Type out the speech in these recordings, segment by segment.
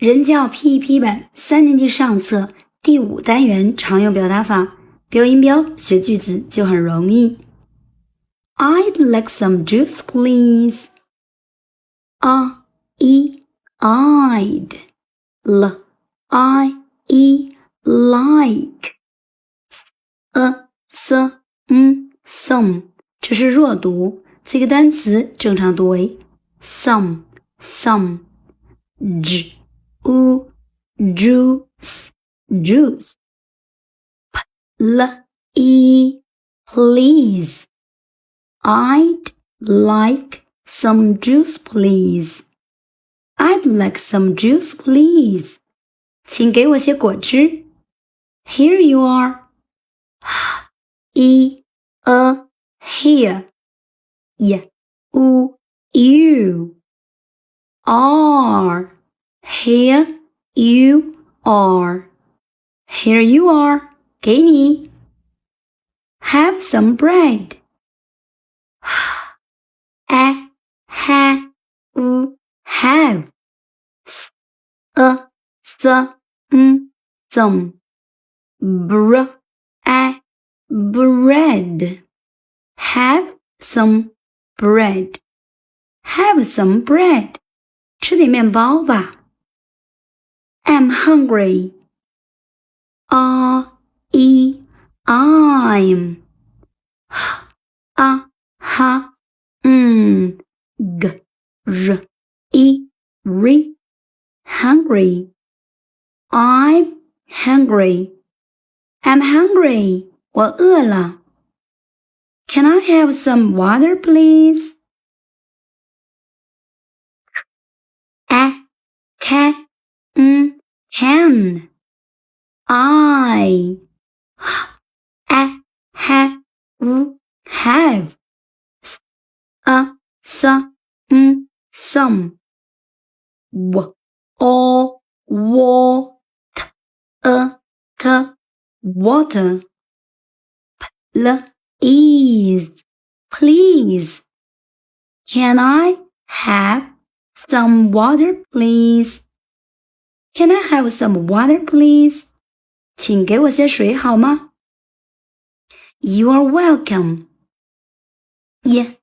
人教 P1P 版3年级上册第5单元常用表达法，标音标学句子就很容易。I'd like some juice, please. I'd like some 这是弱读，这个单词正常读为 some juice please. I'd like some juice, please. I'd like some juice, please. 请给我些果汁。Here you are. Here. You are. Here you are. Here you are. 给你。Have some bread. Have some bread. Have some bread. Have some bread. 吃点面包吧。I'm hungry. I'm hungry. I'm hungry. I'm hungry. 我饿了。Can I have some water, please? Can. I have some water please. Can I have some water, please? Can I have some water, please? 请给我些水好吗？ You are welcome. You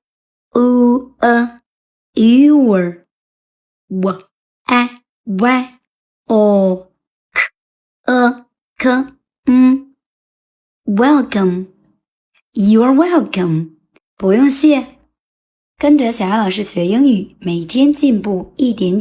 are. Welcome. You are welcome. 不用谢。跟着小雅老师学英语，每天进步一点点。